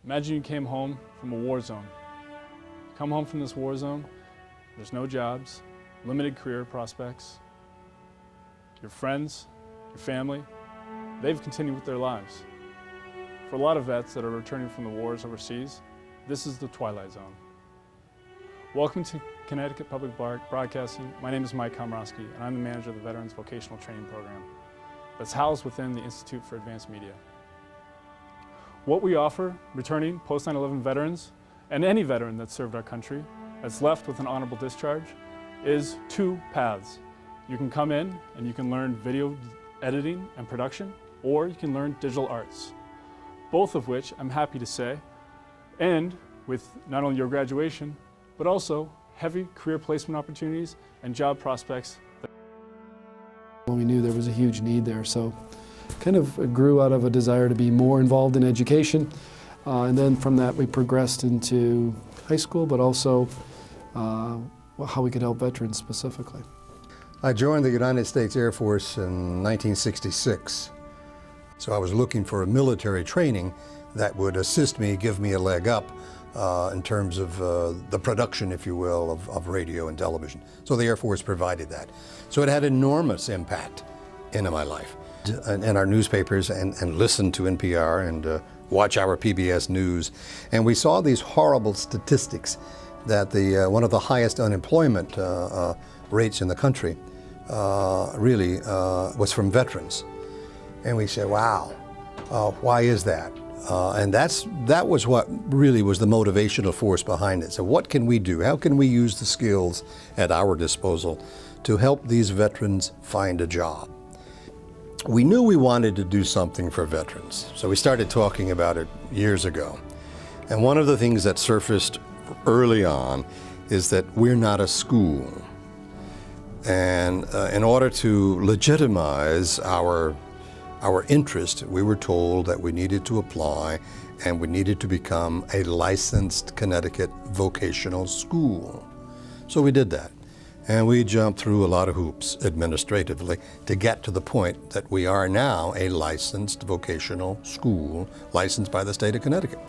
Imagine you came home from a war zone. Come home from this war zone, there's no jobs, limited career prospects. Your friends, your family, they've continued with their lives. For a lot of vets that are returning from the wars overseas, this is the twilight zone. Welcome to Connecticut Public Broadcasting. My name is Mike Komrosky, and I'm the manager of the Veterans Vocational Training Program that's housed within the Institute for Advanced Media. What we offer returning post 9/11 veterans and any veteran that served our country that's left with an honorable discharge is two paths. You can come in and you can learn video editing and production, or you can learn digital arts, both of which I'm happy to say end with not only your graduation, but also heavy career placement opportunities and job prospects. We knew there was a huge need there, so kind of grew out of a desire to be more involved in education. And then from that we progressed into high school, but also how we could help veterans specifically. I joined the United States Air Force in 1966. So I was looking for a military training that would assist me, give me a leg up in terms of the production, if you will, of radio and television. So the Air Force provided that. So it had enormous impact into my life. In our newspapers and listen to NPR and watch our PBS News. And we saw these horrible statistics that one of the highest unemployment rates in the country really was from veterans. And we said, wow, why is that? And that was what really was the motivational force behind it. So what can we do? How can we use the skills at our disposal to help these veterans find a job? We knew we wanted to do something for veterans, so we started talking about it years ago. And one of the things that surfaced early on is that we're not a school. And in order to legitimize our interest, we were told that we needed to apply and we needed to become a licensed Connecticut vocational school. So we did that. And we jumped through a lot of hoops administratively to get to the point that we are now a licensed vocational school, licensed by the state of Connecticut.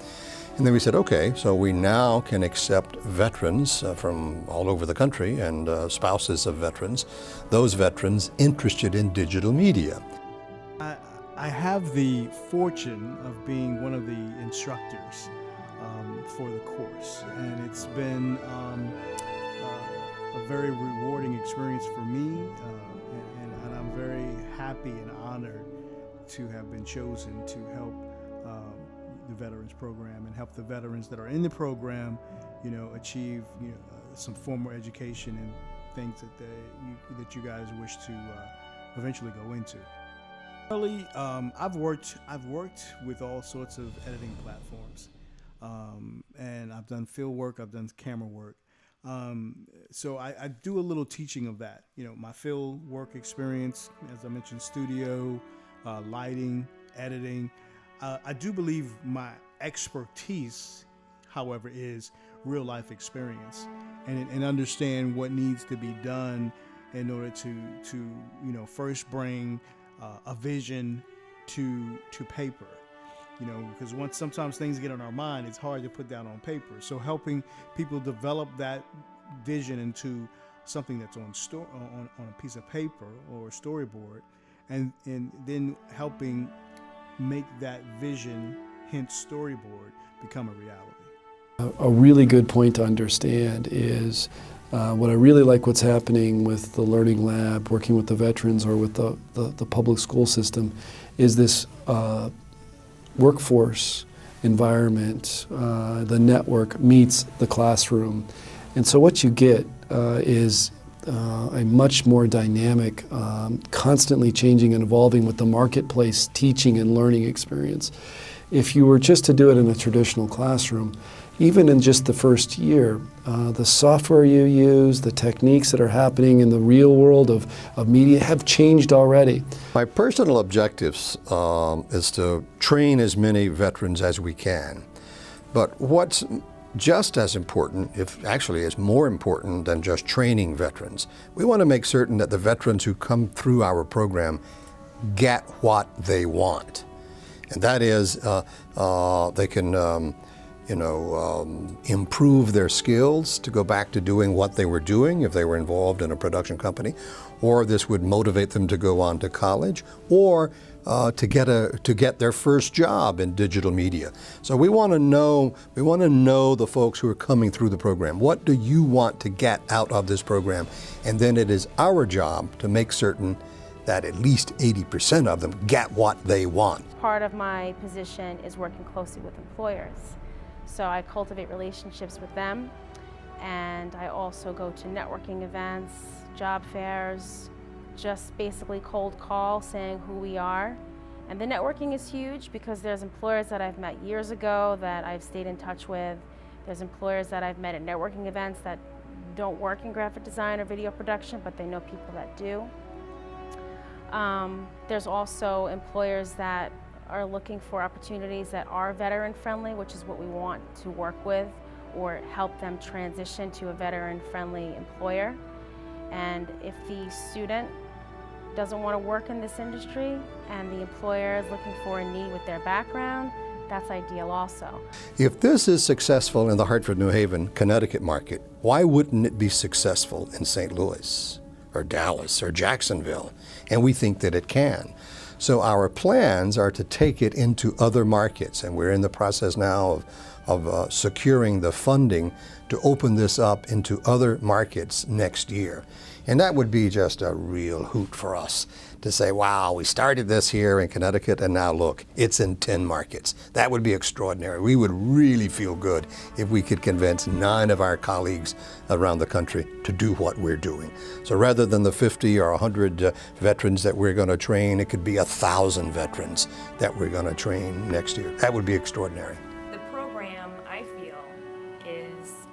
And then we said, okay, so we now can accept veterans from all over the country and spouses of veterans, those veterans interested in digital media. I have the fortune of being one of the instructors for the course, and it's been a very rewarding experience for me, and I'm very happy and honored to have been chosen to help the Veterans Program and help the veterans that are in the program, achieve some formal education and things that you guys wish to eventually go into. Really, I've worked with all sorts of editing platforms, and I've done field work, I've done camera work. So I do a little teaching of that. My field work experience, as I mentioned, studio, lighting, editing. I do believe my expertise, however, is real life experience and understand what needs to be done in order to first bring a vision to paper. Because sometimes things get on our mind, it's hard to put down on paper. So helping people develop that vision into something that's on a piece of paper or a storyboard, and then helping make that vision, hence storyboard, become a reality. A really good point to understand is what I really like what's happening with the Learning Lab, working with the veterans or with the public school system, is this workforce environment, the network meets the classroom. And so what you get is a much more dynamic, constantly changing and evolving with the marketplace teaching and learning experience. If you were just to do it in a traditional classroom, even in just the first year, the software you use, the techniques that are happening in the real world of media have changed already. My personal objectives is to train as many veterans as we can. But what's just as important, if actually is more important than just training veterans, we want to make certain that the veterans who come through our program get what they want. And that is they can improve their skills to go back to doing what they were doing if they were involved in a production company, or this would motivate them to go on to college, or to get their first job in digital media. So we want to know the folks who are coming through the program. What do you want to get out of this program? And then it is our job to make certain that at least 80% of them get what they want. Part of my position is working closely with employers. So I cultivate relationships with them, and I also go to networking events, job fairs, just basically cold call saying who we are. And the networking is huge because there's employers that I've met years ago that I've stayed in touch with. There's employers that I've met at networking events that don't work in graphic design or video production, but they know people that do. There's also employers that are looking for opportunities that are veteran-friendly, which is what we want to work with, or help them transition to a veteran-friendly employer. And if the student doesn't want to work in this industry and the employer is looking for a need with their background, that's ideal also. If this is successful in the Hartford, New Haven, Connecticut market, why wouldn't it be successful in St. Louis or Dallas or Jacksonville? And we think that it can. So our plans are to take it into other markets, and we're in the process now of securing the funding to open this up into other markets next year. And that would be just a real hoot for us to say, wow, we started this here in Connecticut and now look, it's in 10 markets. That would be extraordinary. We would really feel good if we could convince 9 of our colleagues around the country to do what we're doing. So rather than the 50 or 100 veterans that we're going to train, it could be 1,000 veterans that we're going to train next year. That would be extraordinary. The program, I feel, is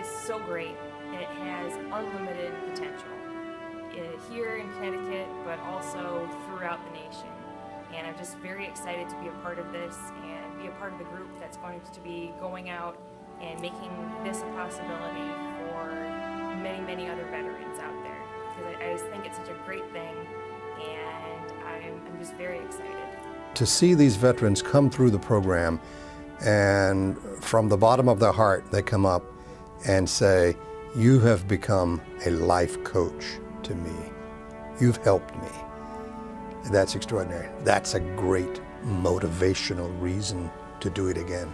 so great, and it has unlimited potential here in Connecticut, but also throughout the nation. And I'm just very excited to be a part of this and be a part of the group that's going to be going out and making this a possibility for many, many other veterans out there. Because I just think it's such a great thing, and I'm just very excited. To see these veterans come through the program, and from the bottom of their heart they come up and say, "You have become a life coach to me. You've helped me." That's extraordinary. That's a great motivational reason to do it again.